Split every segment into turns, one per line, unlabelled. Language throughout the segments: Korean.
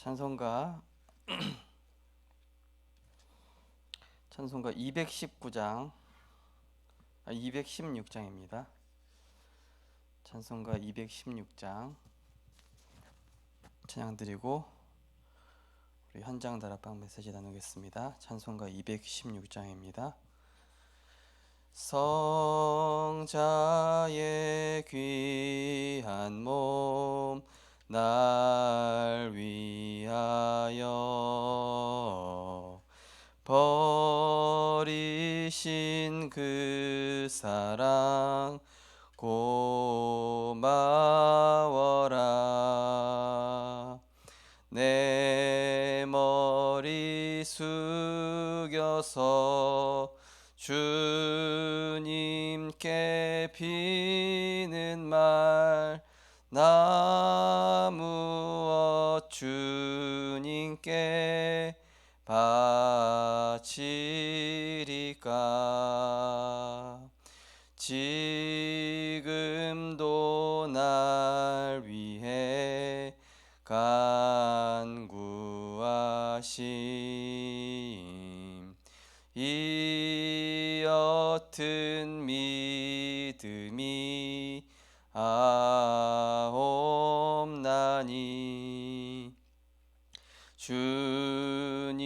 찬송가 219장 216장입니다. 찬송가 216장 찬양 드리고 우리 현장 다락방 메시지 나누겠습니다. 찬송가 216장입니다. 성자의 귀한 몸 날 위하여 버리신 그 사랑 고마워라. 내 머리 숙여서 주님께 비는 말 나 무엇 주님께 바치리까. 지금도 날 위해 간구하심 이 옅은 믿음이 아옵나니. 주님의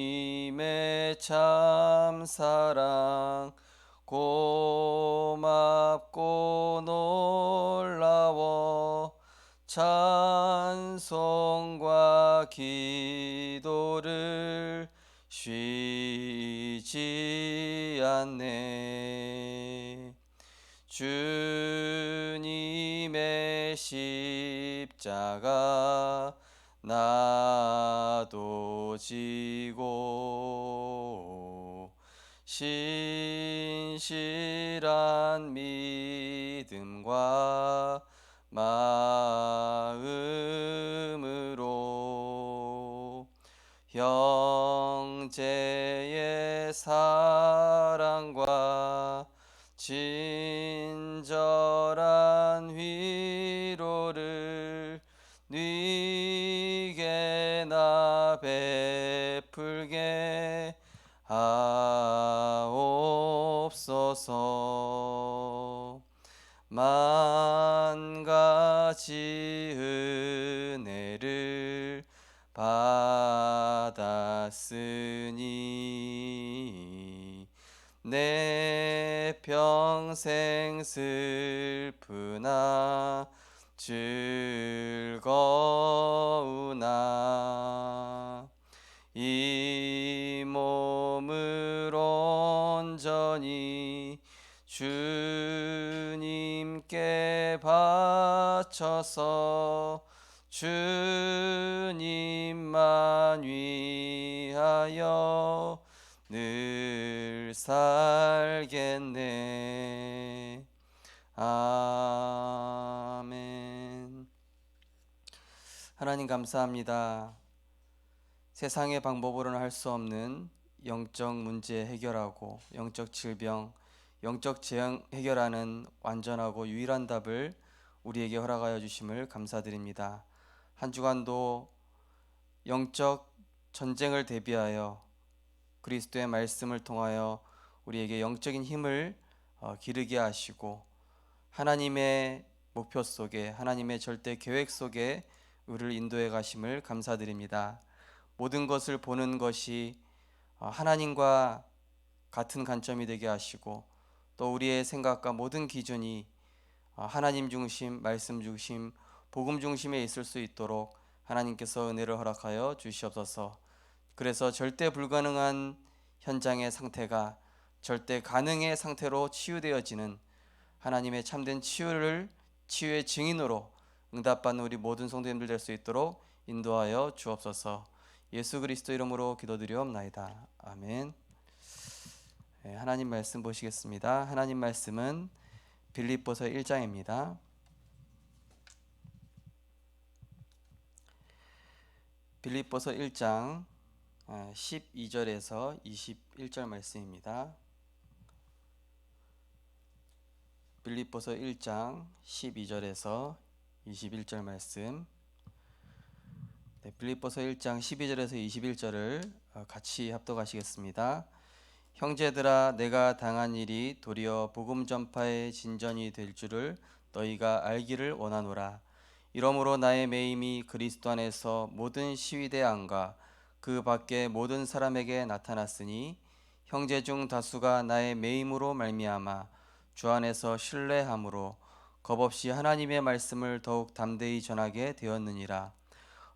참사랑 고맙고 놀라워 찬송과 기도를 쉬지 않네. 주님의 십자가 나도 지고 신실한 믿음과 마음으로 형제의 사랑과 친절한 위로를 네게 나 베풀게 하옵소서. 만 가지 은혜를 받았으니 내 평생 슬프나 즐거우나 이 몸을 온전히 주님께 바쳐서 주님만 위하여 늘 살겠네. 아멘. 하나님 감사합니다. 세상의 방법으로는 할 수 없는 영적 문제 해결하고 영적 질병, 영적 재앙 해결하는 완전하고 유일한 답을 우리에게 허락하여 주심을 감사드립니다. 한 주간도 영적 전쟁을 대비하여 그리스도의 말씀을 통하여 우리에게 영적인 힘을 기르게 하시고 하나님의 목표 속에, 하나님의 절대 계획 속에 우리를 인도해 가심을 감사드립니다. 모든 것을 보는 것이 하나님과 같은 관점이 되게 하시고 또 우리의 생각과 모든 기준이 하나님 중심, 말씀 중심, 복음 중심에 있을 수 있도록 하나님께서 은혜를 허락하여 주시옵소서. 그래서 절대 불가능한 현장의 상태가 절대 가능의 상태로 치유되어지는 하나님의 참된 치유의 증인으로 응답받는 우리 모든 성도님들 될 수 있도록 인도하여 주옵소서. 예수 그리스도 이름으로 기도드리옵나이다. 아멘. 하나님 말씀 보시겠습니다. 하나님 말씀은 빌립보서 1장입니다. 빌립보서 1장 12절에서 21절 말씀입니다. 빌립보서 1장 12절에서 21절 말씀. 빌립보서 1장 12절에서 21절을 같이 합독하시겠습니다. 형제들아, 내가 당한 일이 도리어 복음 전파의 진전이 될 줄을 너희가 알기를 원하노라. 이러므로 나의 매임이 그리스도 안에서 모든 시위대 안과 그 밖에 모든 사람에게 나타났으니 형제 중 다수가 나의 매임으로 말미암아 주 안에서 신뢰함으로 겁없이 하나님의 말씀을 더욱 담대히 전하게 되었느니라.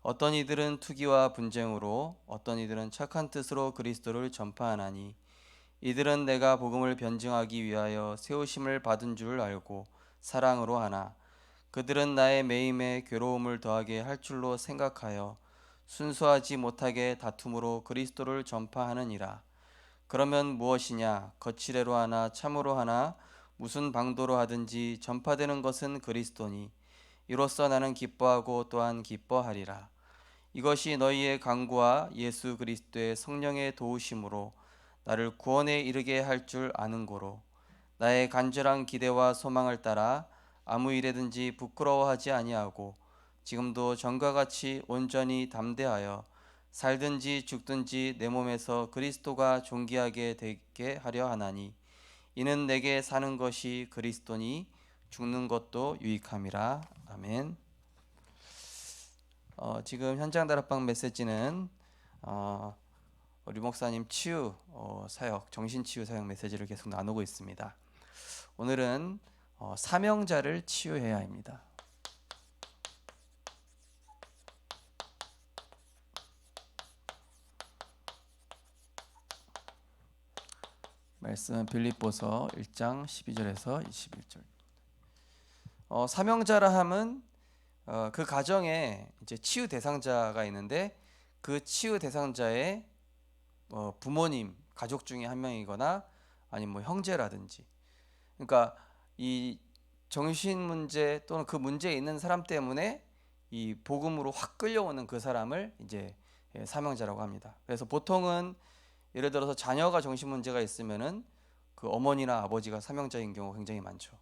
어떤 이들은 투기와 분쟁으로, 어떤 이들은 착한 뜻으로 그리스도를 전파하나니, 이들은 내가 복음을 변증하기 위하여 세우심을 받은 줄 알고 사랑으로 하나, 그들은 나의 매임에 괴로움을 더하게 할 줄로 생각하여 순수하지 못하게 다툼으로 그리스도를 전파하느니라. 그러면 무엇이냐? 거칠애로 하나 참으로 하나 무슨 방도로 하든지 전파되는 것은 그리스도니, 이로써 나는 기뻐하고 또한 기뻐하리라. 이것이 너희의 강구와 예수 그리스도의 성령의 도우심으로 나를 구원에 이르게 할 줄 아는 고로, 나의 간절한 기대와 소망을 따라 아무 일에든지 부끄러워하지 아니하고 지금도 전과 같이 온전히 담대하여 살든지 죽든지 내 몸에서 그리스도가 존귀하게 되게 하려 하나니, 이는 내게 사는 것이 그리스도니 죽는 것도 유익함이라. 아멘. 지금 현장 다락방 메시지는 우리 목사님 치유 사역, 정신치유 사역 메시지를 계속 나누고 있습니다. 오늘은 사명자를 치유해야 합니다. 말씀은 빌립보서 1장 12절에서 21절. 사명자라 함은 그 가정에 이제 치유 대상자가 있는데, 그 치유 대상자의 부모님, 가족 중에 한 명이거나 아니면 뭐 형제라든지, 그러니까 이 정신 문제 또는 그 문제에 있는 사람 때문에 이 복음으로 확 끌려오는 그 사람을 이제 사명자라고 합니다. 그래서 보통은 예를 들어서 자녀가 정신 문제가 있으면은 그 어머니나 아버지가 사명자인 경우가 굉장히 많죠.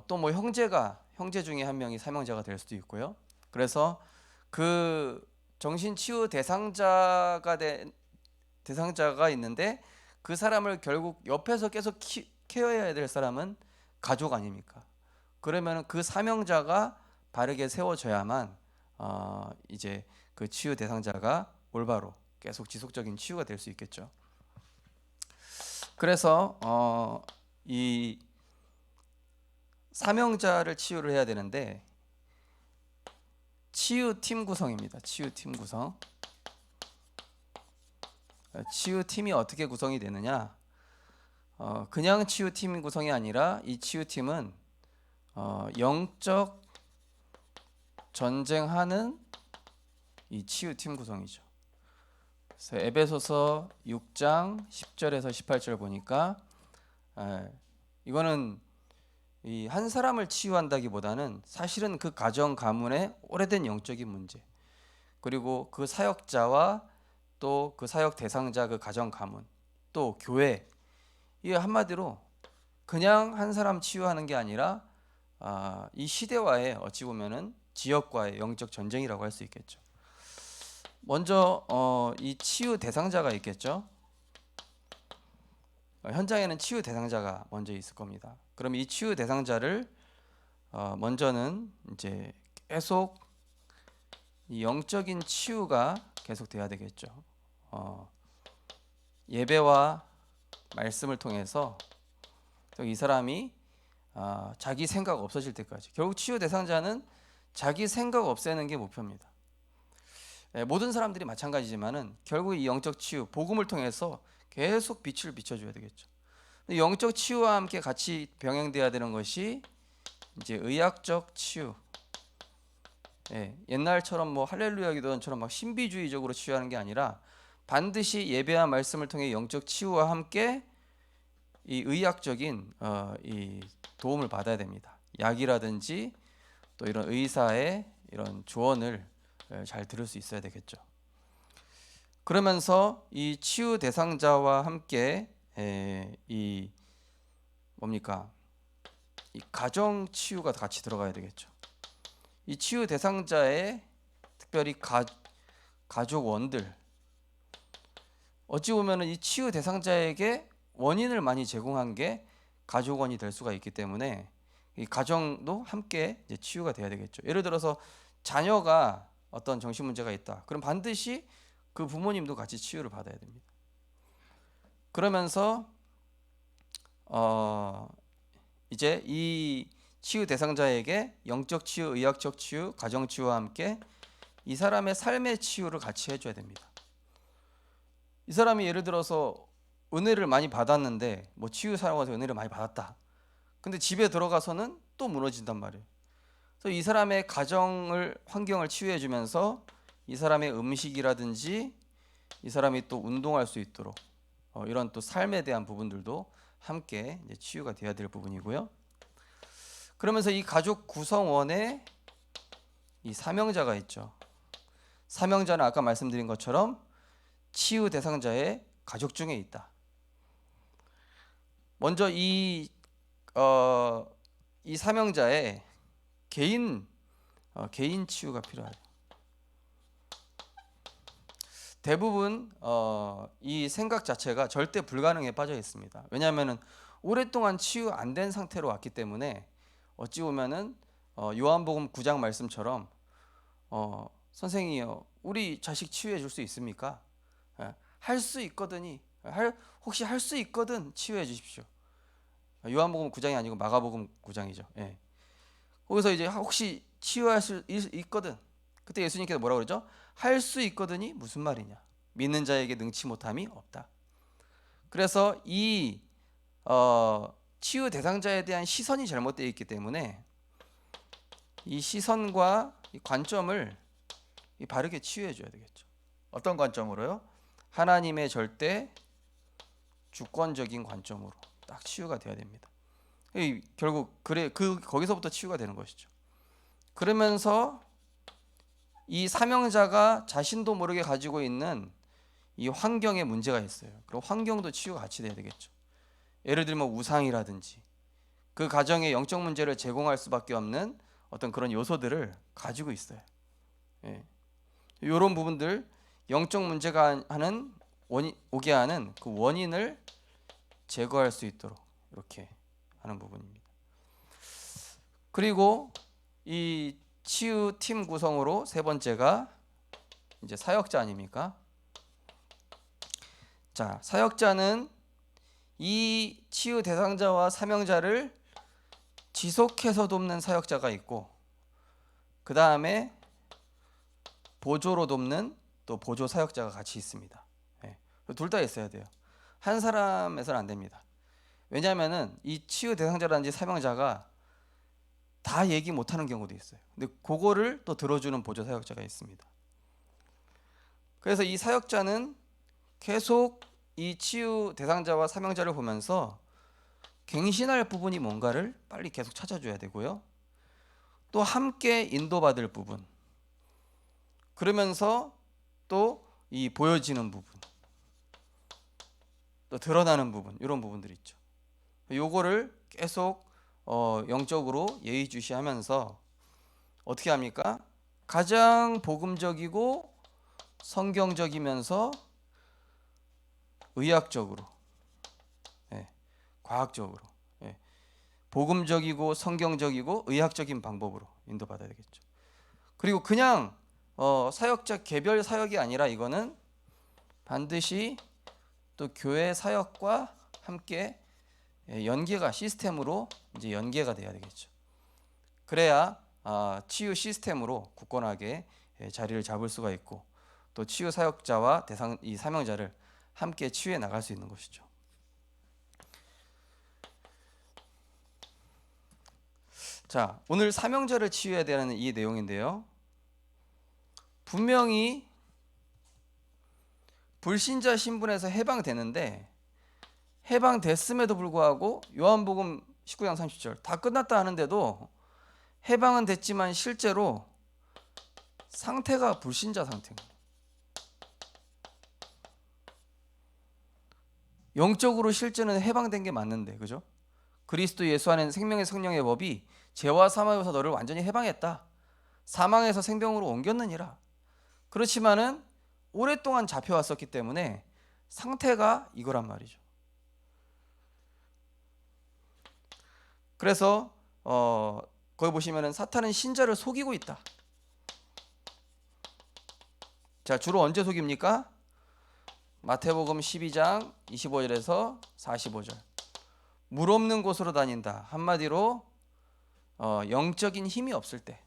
또 뭐 형제 중에 한 명이 사명자가 될 수도 있고요. 그래서 그 정신 치유 대상자가 있는데, 그 사람을 결국 옆에서 계속 케어해야 될 사람은 가족 아닙니까? 그러면 그 사명자가 바르게 세워져야만 이제 그 치유 대상자가 올바로 계속 지속적인 치유가 될 수 있겠죠. 그래서 이 사명자를 치유를 해야 되는데, 치유팀 구성입니다. 치유팀 구성. 치유팀이 어떻게 구성이 되느냐? 그냥 치유팀 구성이 아니라 이 치유팀은 영적 전쟁하는 이 치유팀 구성이죠. 그래서 에베소서 6장 10절에서 18절 보니까 이거는 이 한 사람을 치유한다기보다는 사실은 그 가정 가문의 오래된 영적인 문제, 그리고 그 사역자와 또 그 사역 대상자, 그 가정 가문, 또 교회, 이 한마디로 그냥 한 사람 치유하는 게 아니라 이 시대와의 어찌 보면은 지역과의 영적 전쟁이라고 할 수 있겠죠. 먼저 이 치유 대상자가 있겠죠. 현장에는 치유 대상자가 먼저 있을 겁니다. 그럼 이 치유 대상자를 먼저는 이제 계속 이 영적인 치유가 계속 돼야 되겠죠. 예배와 말씀을 통해서 이 사람이 자기 생각 없어질 때까지, 결국 치유 대상자는 자기 생각 없애는 게 목표입니다. 모든 사람들이 마찬가지지만은 결국 이 영적 치유, 복음을 통해서 계속 빛을 비춰줘야 되겠죠. 영적 치유와 함께 같이 병행돼야 되는 것이 이제 의학적 치유. 옛날처럼 뭐 할렐루야 기도원처럼 막 신비주의적으로 치유하는 게 아니라, 반드시 예배와 말씀을 통해 영적 치유와 함께 이 의학적인 이 도움을 받아야 됩니다. 약이라든지 또 이런 의사의 이런 조언을 잘 들을 수 있어야 되겠죠. 그러면서 이 치유 대상자와 함께 이 뭡니까? 이 가정 치유가 같이 들어가야 되겠죠. 이 치유 대상자의 특별히 가족원들, 어찌 보면은 이 치유 대상자에게 원인을 많이 제공한 게 가족원이 될 수가 있기 때문에 이 가정도 함께 이제 치유가 돼야 되겠죠. 예를 들어서 자녀가 어떤 정신 문제가 있다. 그럼 반드시 그 부모님도 같이 치유를 받아야 됩니다. 그러면서 이제 이 치유 대상자에게 영적 치유, 의학적 치유, 가정 치유와 함께 이 사람의 삶의 치유를 같이 해줘야 됩니다. 이 사람이 예를 들어서 은혜를 많이 받았는데 뭐 치유 사용해서 은혜를 많이 받았다. 근데 집에 들어가서는 또 무너진단 말이에요. 그래서 이 사람의 가정을 환경을 치유해 주면서 이 사람의 음식이라든지 이 사람이 또 운동할 수 있도록 이런 또 삶에 대한 부분들도 함께 이제 치유가 돼야 될 부분이고요. 그러면서 이 가족 구성원에 이 사명자가 있죠. 사명자는 아까 말씀드린 것처럼 치유 대상자의 가족 중에 있다. 먼저 이 사명자의 개인 치유가 필요하죠. 대부분 이 생각 자체가 절대 불가능에 빠져 있습니다. 왜냐하면은 오랫동안 치유 안 된 상태로 왔기 때문에 어찌 보면은 요한복음 9장 말씀처럼 선생이요, 우리 자식 치유해 줄 수 있습니까? 할 수 있거든요. 혹시 할 수 있거든 치유해 주십시오. 요한복음 9장이 아니고 마가복음 9장이죠. 예. 거기서 이제 혹시 치유할 수 있거든. 그때 예수님께서 뭐라고 그러죠? 할 수 있거든이 무슨 말이냐? 믿는 자에게 능치 못함이 없다. 그래서 이 치유 대상자에 대한 시선이 잘못되어 있기 때문에 이 시선과 이 관점을 바르게 치유해 줘야 되겠죠. 어떤 관점으로요? 하나님의 절대 주권적인 관점으로 딱 치유가 돼야 됩니다. 결국 거기서부터 치유가 되는 것이죠. 그러면서 이 사명자가 자신도 모르게 가지고 있는 이 환경에 문제가 있어요. 그럼 환경도 치유가 같이 돼야 되겠죠. 예를 들면 우상이라든지 그 가정에 영적 문제를 제공할 수밖에 없는 어떤 그런 요소들을 가지고 있어요. 이런 부분들, 영적 문제가 오게 하는 그 원인을 제거할 수 있도록 이렇게 하는 부분입니다. 그리고 이 치유 팀 구성으로 세 번째가 이제 사역자 아닙니까? 자, 사역자는 이 치유 대상자와 사명자를 지속해서 돕는 사역자가 있고, 그 다음에 보조로 돕는 또 보조 사역자가 같이 있습니다. 둘 다 있어야 돼요. 한 사람에서는 안 됩니다. 왜냐하면은 이 치유 대상자라든지 사명자가 다 얘기 못하는 경우도 있어요. 근데 그거를 또 들어주는 보조 사역자가 있습니다. 그래서 이 사역자는 계속 이 치유 대상자와 사명자를 보면서 갱신할 부분이 뭔가를 빨리 계속 찾아줘야 되고요. 또 함께 인도받을 부분, 그러면서 또 이 보여지는 부분, 또 드러나는 부분, 이런 부분들이 있죠. 요거를 계속 영적으로 예의주시하면서 어떻게 합니까? 가장 복음적이고 성경적이면서 의학적으로, 과학적으로, 복음적이고 성경적이고 의학적인 방법으로 인도받아야 되겠죠. 그리고 그냥 사역자 개별 사역이 아니라 이거는 반드시 또 교회 사역과 함께 연계가 시스템으로 이제 연계가 돼야 되겠죠. 그래야 치유 시스템으로 굳건하게 자리를 잡을 수가 있고 또 치유 사역자와 이 사명자를 함께 치유해 나갈 수 있는 것이죠. 자, 오늘 사명자를 치유해야 되는 이 내용인데요. 분명히 불신자 신분에서 해방되는데 해방됐음에도 불구하고 요한복음 19장 30절 다 끝났다 하는데도 해방은 됐지만 실제로 상태가 불신자 상태입니다. 영적으로 실제는 해방된 게 맞는데, 그죠? 그리스도 예수 안에는 생명의 성령의 법이 죄와 사망에서 너를 완전히 해방했다. 사망에서 생명으로 옮겼느니라. 그렇지만은 오랫동안 잡혀왔었기 때문에 상태가 이거란 말이죠. 그래서 거기 보시면은 사탄은 신자를 속이고 있다. 자, 주로 언제 속입니까? 마태복음 12장 25절에서 45절. 물 없는 곳으로 다닌다. 한마디로 영적인 힘이 없을 때.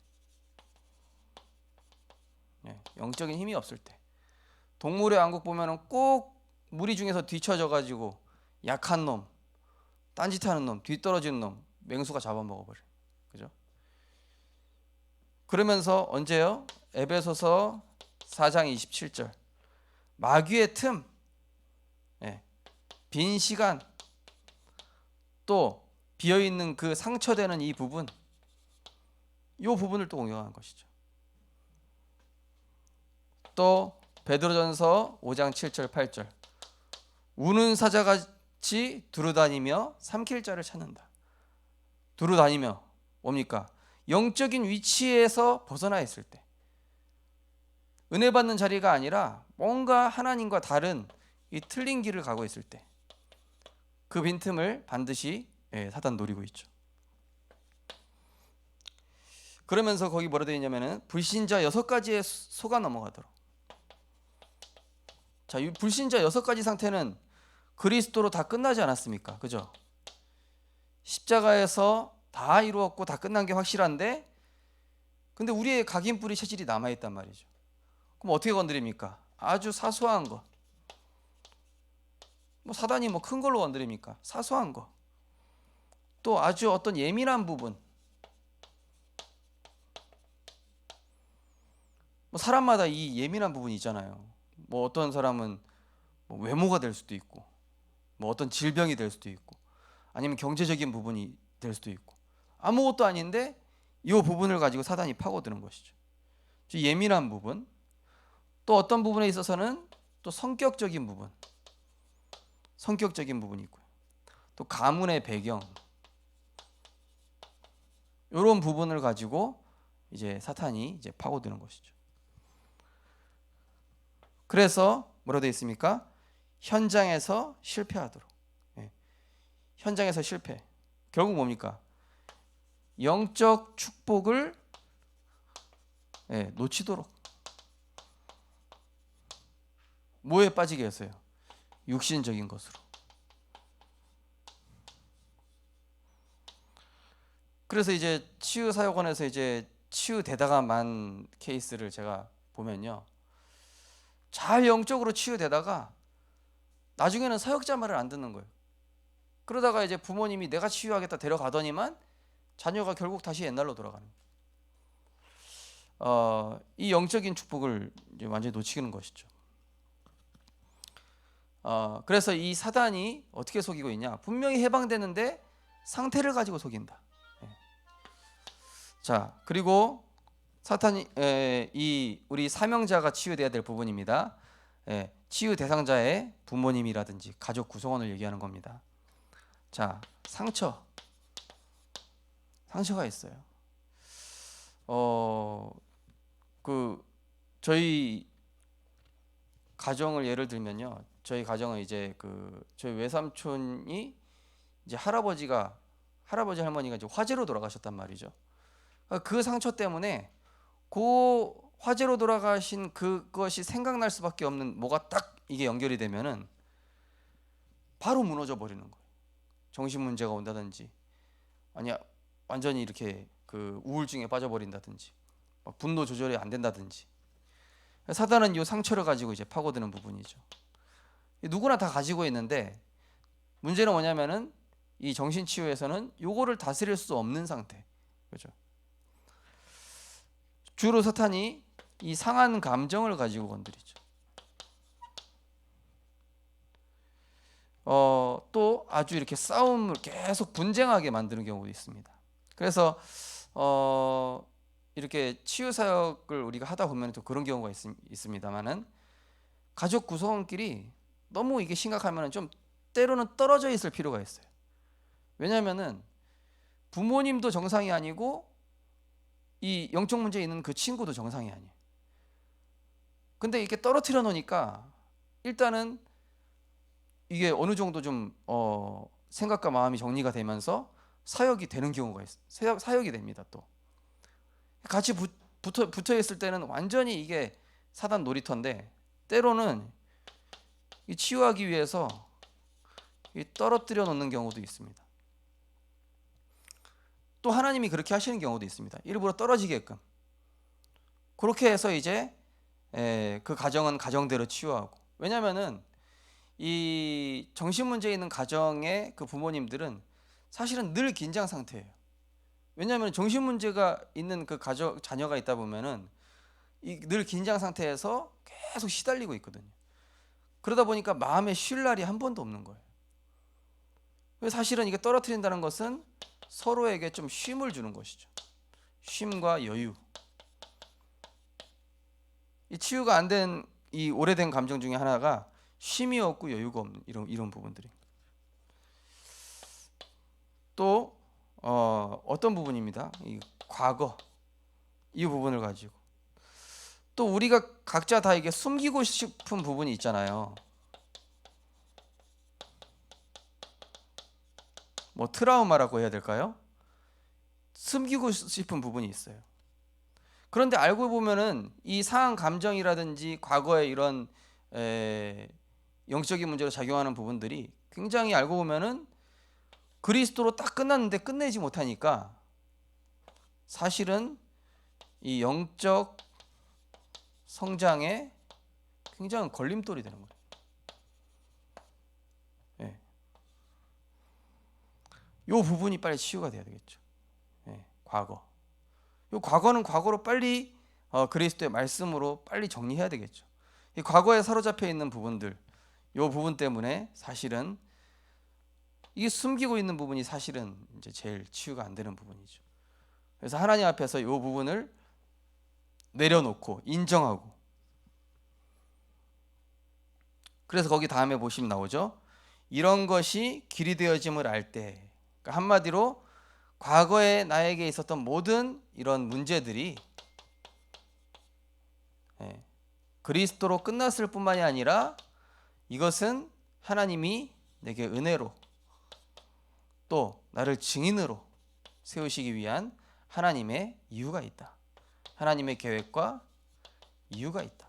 영적인 힘이 없을 때. 동물의 왕국 보면은 꼭 무리 중에서 뒤처져 가지고 약한 놈, 딴짓하는 놈, 뒤떨어지는 놈, 맹수가 잡아먹어버려. 그죠? 그러면서 언제요? 에베소서 4장 27절. 마귀의 틈, 빈 시간, 또 비어있는 그 상처되는 이 부분, 이 부분을 또 공격하는 것이죠. 또 베드로전서 5장 7절 8절. 우는 사자같이 두루다니며 삼킬 자를 찾는다. 두루다니며 뭡니까? 영적인 위치에서 벗어나 있을 때, 은혜 받는 자리가 아니라 뭔가 하나님과 다른 이 틀린 길을 가고 있을 때, 그 빈틈을 반드시 사단 노리고 있죠. 그러면서 거기 뭐라 되어 있냐면은 불신자 6가지에 속아 넘어가도록. 자, 이 불신자 6가지 상태는 그리스도로 다 끝나지 않았습니까? 그죠? 십자가에서 다 이루었고 다 끝난 게 확실한데, 근데 우리의 각인뿌리 체질이 남아있단 말이죠. 그럼 어떻게 건드립니까? 아주 사소한 거. 뭐 사단이 뭐 큰 걸로 건드립니까? 사소한 거. 또 아주 어떤 예민한 부분. 뭐 사람마다 이 예민한 부분이 있잖아요. 뭐 어떤 사람은 뭐 외모가 될 수도 있고, 뭐 어떤 질병이 될 수도 있고, 아니면 경제적인 부분이 될 수도 있고, 아무것도 아닌데 이 부분을 가지고 사단이 파고드는 것이죠. 예민한 부분. 또 어떤 부분에 있어서는 또 성격적인 부분, 성격적인 부분이 있고요. 또 가문의 배경, 이런 부분을 가지고 이제 사탄이 이제 파고드는 것이죠. 그래서 뭐라고 되어 있습니까? 현장에서 실패하도록. 현장에서 실패. 결국 뭡니까? 영적 축복을 놓치도록. 뭐에 빠지게 했어요? 육신적인 것으로. 그래서 이제 치유 사역원에서 이제 치유되다가 만 케이스를 제가 보면요, 잘 영적으로 치유되다가 나중에는 사역자 말을 안 듣는 거예요. 그러다가 이제 부모님이 내가 치유하겠다 데려가더니만 자녀가 결국 다시 옛날로 돌아가는 거예요. 이 영적인 축복을 이제 완전히 놓치는 것이죠. 그래서 이 사단이 어떻게 속이고 있냐? 분명히 해방되는데 상태를 가지고 속인다. 자, 그리고 사탄이 이 우리 사명자가 치유돼야 될 부분입니다. 치유 대상자의 부모님이라든지 가족 구성원을 얘기하는 겁니다. 자, 상처가 있어요. 저희 가정을 예를 들면요, 저희 가정은 이제 저희 외삼촌이 이제 할아버지 할머니가 이제 화재로 돌아가셨단 말이죠. 그 상처 때문에 그 화재로 돌아가신 그것이 생각날 수밖에 없는 뭐가 딱 이게 연결이 되면은 바로 무너져 버리는 거예요. 정신 문제가 온다든지, 아니 완전히 이렇게 우울증에 빠져버린다든지, 분노 조절이 안 된다든지. 사단은 이 상처를 가지고 이제 파고드는 부분이죠. 누구나 다 가지고 있는데 문제는 뭐냐면은 이 정신치유에서는 요거를 다스릴 수 없는 상태. 그죠? 주로 사탄이 이 상한 감정을 가지고 건드리죠. 또 아주 이렇게 싸움을 계속 분쟁하게 만드는 경우도 있습니다. 그래서 이렇게 치유 사역을 우리가 하다 보면 또 그런 경우가 있습니다만은, 가족 구성원끼리 너무 이게 심각하면 좀 때로는 떨어져 있을 필요가 있어요. 왜냐하면은 부모님도 정상이 아니고 이 영적 문제에 있는 그 친구도 정상이 아니에요. 근데 이렇게 떨어뜨려 놓으니까 일단은 이게 어느 정도 좀 생각과 마음이 정리가 되면서 사역이 되는 경우가 있어요. 사역이 됩니다. 또 같이 붙어 있을 때는 완전히 이게 사단 놀이터인데, 때로는 이 치유하기 위해서 이 떨어뜨려 놓는 경우도 있습니다. 또 하나님이 그렇게 하시는 경우도 있습니다. 일부러 떨어지게끔. 그렇게 해서 이제 그 가정은 가정대로 치유하고. 왜냐면은 이 정신 문제 있는 가정의 그 부모님들은 사실은 늘 긴장 상태예요. 왜냐하면 정신 문제가 있는 그 가족 자녀가 있다 보면은 늘 긴장 상태에서 계속 시달리고 있거든요. 그러다 보니까 마음에 쉴 날이 한 번도 없는 거예요. 그래서 사실은 이게 떨어뜨린다는 것은 서로에게 좀 쉼을 주는 것이죠. 쉼과 여유. 이 치유가 안 된 이 오래된 감정 중에 하나가 쉼이 없고 여유가 없는 이런 부분들이. 또 어떤 부분입니다. 이 과거 이 부분을 가지고 또 우리가 각자 다 이게 숨기고 싶은 부분이 있잖아요. 뭐 트라우마라고 해야 될까요? 숨기고 싶은 부분이 있어요. 그런데 알고 보면은 이 상한 감정이라든지 과거의 이런 영적인 문제로 작용하는 부분들이 굉장히 알고 보면은 그리스도로 딱 끝났는데 끝내지 못하니까 사실은 이 영적 성장에 굉장히 걸림돌이 되는 거예요. 예. 요 부분이 빨리 치유가 돼야 되겠죠. 예. 과거. 요 과거는 과거로 빨리 그리스도의 말씀으로 빨리 정리해야 되겠죠. 이 과거에 사로잡혀 있는 부분들, 요 부분 때문에 사실은 이게 숨기고 있는 부분이 사실은 이제 제일 치유가 안 되는 부분이죠. 그래서 하나님 앞에서 요 부분을 내려놓고 인정하고, 그래서 거기 다음에 보시면 나오죠. 이런 것이 길이 되어짐을 알 때, 그러니까 한마디로 과거에 나에게 있었던 모든 이런 문제들이 그리스도로 끝났을 뿐만이 아니라 이것은 하나님이 내게 은혜로 또 나를 증인으로 세우시기 위한 하나님의 이유가 있다. 하나님의 계획과 이유가 있다.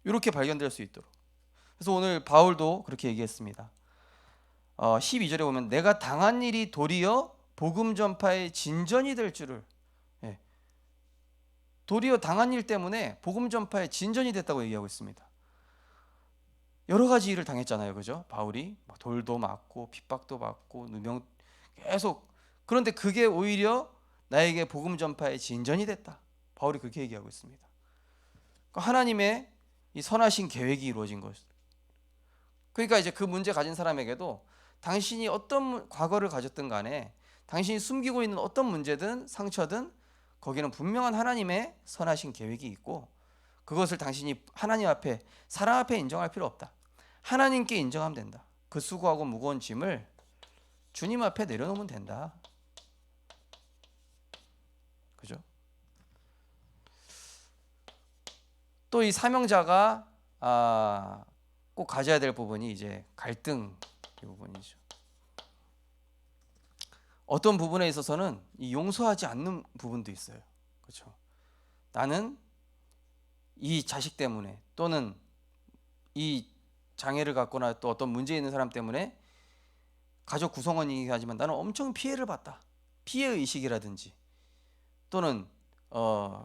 이렇게 발견될 수 있도록. 그래서 오늘 바울도 그렇게 얘기했습니다. 12절에 보면 내가 당한 일이 도리어 복음 전파의 진전이 될 줄을, 도리어 당한 일 때문에 복음 전파의 진전이 됐다고 얘기하고 있습니다. 여러 가지 일을 당했잖아요, 그죠? 바울이 돌도 맞고 핍박도 받고 누명 계속. 그런데 그게 오히려 나에게 복음 전파의 진전이 됐다. 바울이 그렇게 얘기하고 있습니다. 그러니까 하나님의 이 선하신 계획이 이루어진 것. 그러니까 이제 그 문제 가진 사람에게도 당신이 어떤 과거를 가졌든 간에 당신이 숨기고 있는 어떤 문제든 상처든 거기는 분명한 하나님의 선하신 계획이 있고, 그것을 당신이 하나님 앞에, 사람 앞에 인정할 필요 없다. 하나님께 인정하면 된다. 그 수고하고 무거운 짐을 주님 앞에 내려놓으면 된다. 그죠? 또 이 사명자가 꼭 가져야 될 부분이 이제 갈등 이 부분이죠. 어떤 부분에 있어서는 이 용서하지 않는 부분도 있어요. 그렇죠? 나는 이 자식 때문에 또는 이 장애를 갖거나 또 어떤 문제 있는 사람 때문에 가족 구성원이긴 하지만 나는 엄청 피해를 봤다. 피해 의식이라든지 또는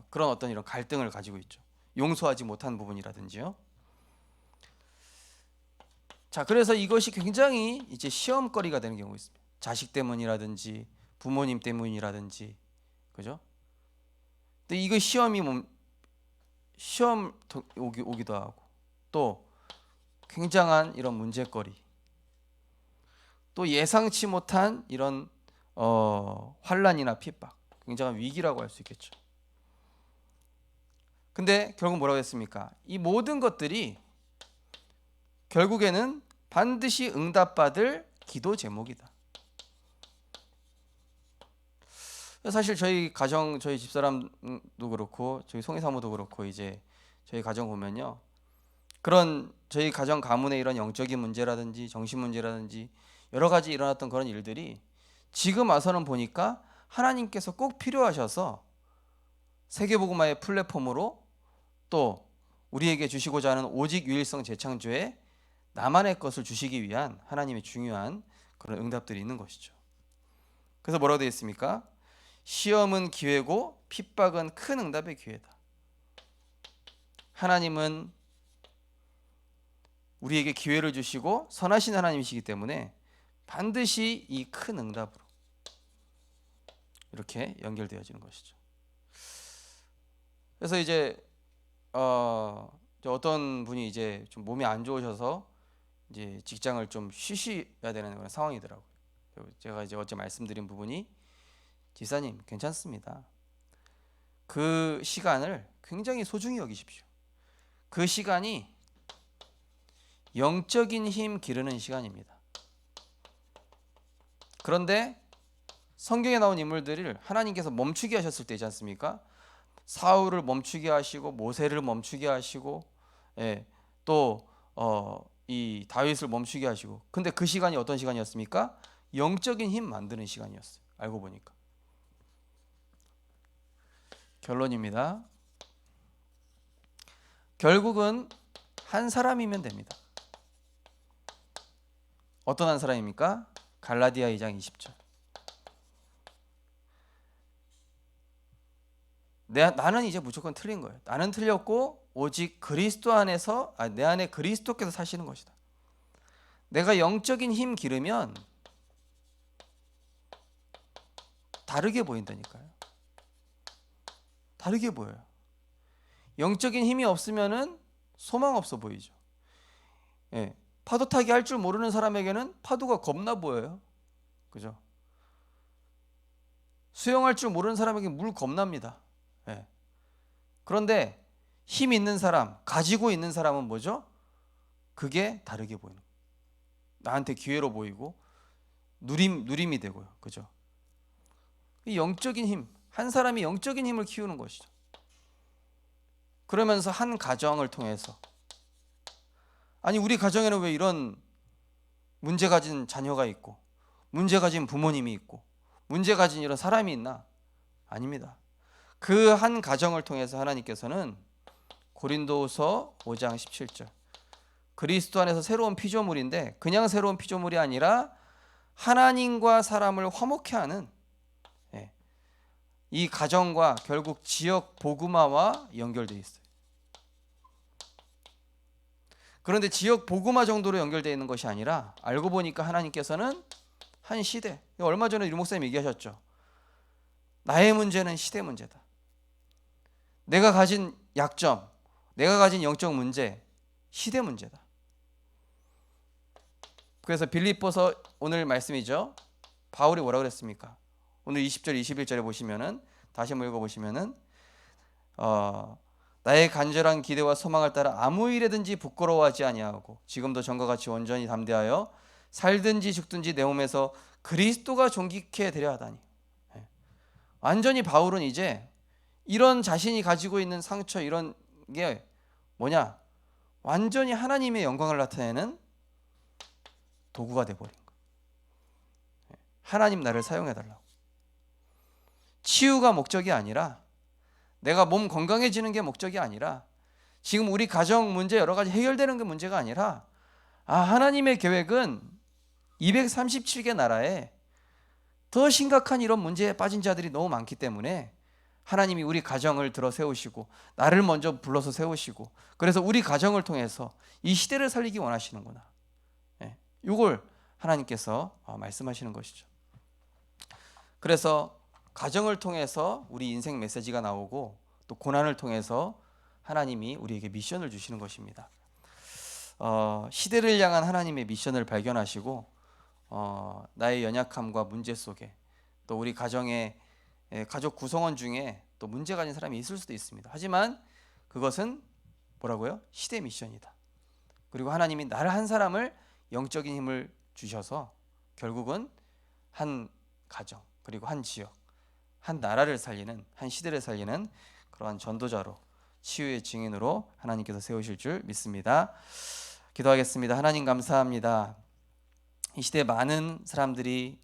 그런 어떤 이런 갈등을 가지고 있죠. 용서하지 못한 부분이라든지요. 자, 그래서 이것이 굉장히 이제 시험거리가 되는 경우가 있습니다. 자식 때문이라든지 부모님 때문이라든지, 그죠? 근데 이거 시험 오기도 하고, 또 굉장한 이런 문제거리, 또 예상치 못한 이런 환난이나 핍박, 굉장한 위기라고 할 수 있겠죠. 근데 결국 뭐라고 했습니까? 이 모든 것들이 결국에는 반드시 응답받을 기도 제목이다. 사실 저희 가정, 저희 집사람도 그렇고 저희 송이 사모도 그렇고 이제 저희 가정 보면요, 그런 저희 가정 가문의 이런 영적인 문제라든지 정신 문제라든지 여러 가지 일어났던 그런 일들이 지금 와서는 보니까 하나님께서 꼭 필요하셔서 세계복음화의 플랫폼으로 또 우리에게 주시고자 하는 오직 유일성 재창조에 나만의 것을 주시기 위한 하나님의 중요한 그런 응답들이 있는 것이죠. 그래서 뭐라고 되어 있습니까? 시험은 기회고 핍박은 큰 응답의 기회다. 하나님은 우리에게 기회를 주시고 선하신 하나님이시기 때문에 반드시 이 큰 응답으로 이렇게 연결되어지는 것이죠. 그래서 이제 어떤 분이 이제 좀 몸이 안 좋으셔서 이제 직장을 좀 쉬셔야 되는 그런 상황이더라고요. 제가 이제 어제 말씀드린 부분이, 지사님 괜찮습니다. 그 시간을 굉장히 소중히 여기십시오. 그 시간이 영적인 힘 기르는 시간입니다. 그런데 성경에 나온 인물들을 하나님께서 멈추게 하셨을 때지 않습니까? 사울을 멈추게 하시고 모세를 멈추게 하시고, 또 이 다윗을 멈추게 하시고. 근데 그 시간이 어떤 시간이었습니까? 영적인 힘 만드는 시간이었어요. 알고 보니까. 결론입니다. 결국은 한 사람이면 됩니다. 어떤 한 사람입니까? 갈라디아 2장 20절. 나는 이제 무조건 틀린 거예요. 나는 틀렸고 오직 그리스도 안에서, 내 안에 그리스도께서 사시는 것이다. 내가 영적인 힘 기르면 다르게 보인다니까요. 다르게 보여요. 영적인 힘이 없으면은 소망 없어 보이죠. 파도 타기 할 줄 모르는 사람에게는 파도가 겁나 보여요. 그죠? 수영할 줄 모르는 사람에게 물 겁납니다. 그런데 힘 있는 사람, 가지고 있는 사람은 뭐죠? 그게 다르게 보이는 거예요. 나한테 기회로 보이고 누림이 되고요. 그죠? 이 영적인 힘, 한 사람이 영적인 힘을 키우는 것이죠. 그러면서 한 가정을 통해서, 아니 우리 가정에는 왜 이런 문제 가진 자녀가 있고 문제 가진 부모님이 있고 문제 가진 이런 사람이 있나? 아닙니다. 그 한 가정을 통해서 하나님께서는 고린도후서 5장 17절, 그리스도 안에서 새로운 피조물인데 그냥 새로운 피조물이 아니라 하나님과 사람을 화목케 하는, 이 가정과 결국 지역 복음화와 연결되어 있어요. 그런데 지역 복음화 정도로 연결되어 있는 것이 아니라 알고 보니까 하나님께서는 한 시대, 얼마 전에 유 목사님 얘기하셨죠. 나의 문제는 시대 문제다. 내가 가진 약점, 내가 가진 영적 문제, 시대 문제다. 그래서 빌립보서 오늘 말씀이죠. 바울이 뭐라 그랬습니까? 오늘 20절 21절에 보시면은, 다시 한번 읽어보시면은, 나의 간절한 기대와 소망을 따라 아무 일에든지 부끄러워하지 아니하고 지금도 전과 같이 온전히 담대하여 살든지 죽든지 내 몸에서 그리스도가 존귀케 되려 하다니. 완전히 바울은 이제 이런 자신이 가지고 있는 상처, 이런 게 뭐냐, 완전히 하나님의 영광을 나타내는 도구가 돼버린 거예요. 하나님 나를 사용해달라고. 치유가 목적이 아니라, 내가 몸 건강해지는 게 목적이 아니라, 지금 우리 가정 문제 여러 가지 해결되는 게 문제가 아니라, 하나님의 계획은 237개 나라에 더 심각한 이런 문제에 빠진 자들이 너무 많기 때문에 하나님이 우리 가정을 들어 세우시고 나를 먼저 불러서 세우시고, 그래서 우리 가정을 통해서 이 시대를 살리기 원하시는구나. 이걸 하나님께서 말씀하시는 것이죠. 그래서 가정을 통해서 우리 인생 메시지가 나오고, 또 고난을 통해서 하나님이 우리에게 미션을 주시는 것입니다. 시대를 향한 하나님의 미션을 발견하시고, 나의 연약함과 문제 속에, 또 우리 가정의 가족 구성원 중에 또 문제 가진 사람이 있을 수도 있습니다. 하지만 그것은 뭐라고요? 시대 미션이다. 그리고 하나님이 나를 한 사람을 영적인 힘을 주셔서 결국은 한 가정, 그리고 한 지역, 한 나라를 살리는, 한 시대를 살리는 그러한 전도자로 치유의 증인으로 하나님께서 세우실 줄 믿습니다. 기도하겠습니다. 하나님 감사합니다. 이 시대에 많은 사람들이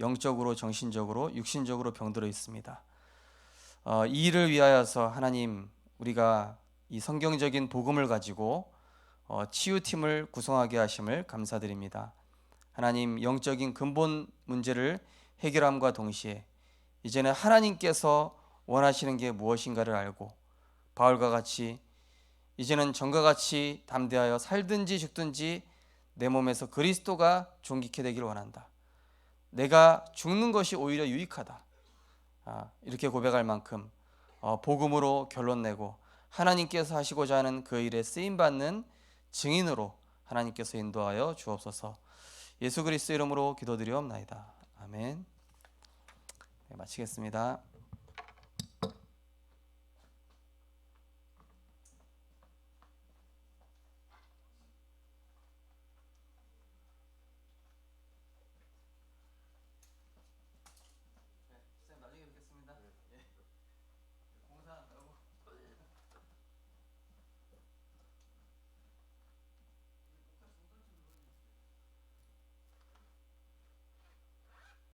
영적으로, 정신적으로, 육신적으로 병들어 있습니다. 이 일을 위하여서 하나님, 우리가 이 성경적인 복음을 가지고 치유팀을 구성하게 하심을 감사드립니다. 하나님, 영적인 근본 문제를 해결함과 동시에 이제는 하나님께서 원하시는 게 무엇인가를 알고 바울과 같이 이제는 전과 같이 담대하여 살든지 죽든지 내 몸에서 그리스도가 존귀케 되기를 원한다. 내가 죽는 것이 오히려 유익하다. 이렇게 고백할 만큼 복음으로 결론 내고 하나님께서 하시고자 하는 그 일에 쓰임받는 증인으로 하나님께서 인도하여 주옵소서. 예수 그리스도 이름으로 기도드리옵나이다. 아멘. 네, 마치겠습니다.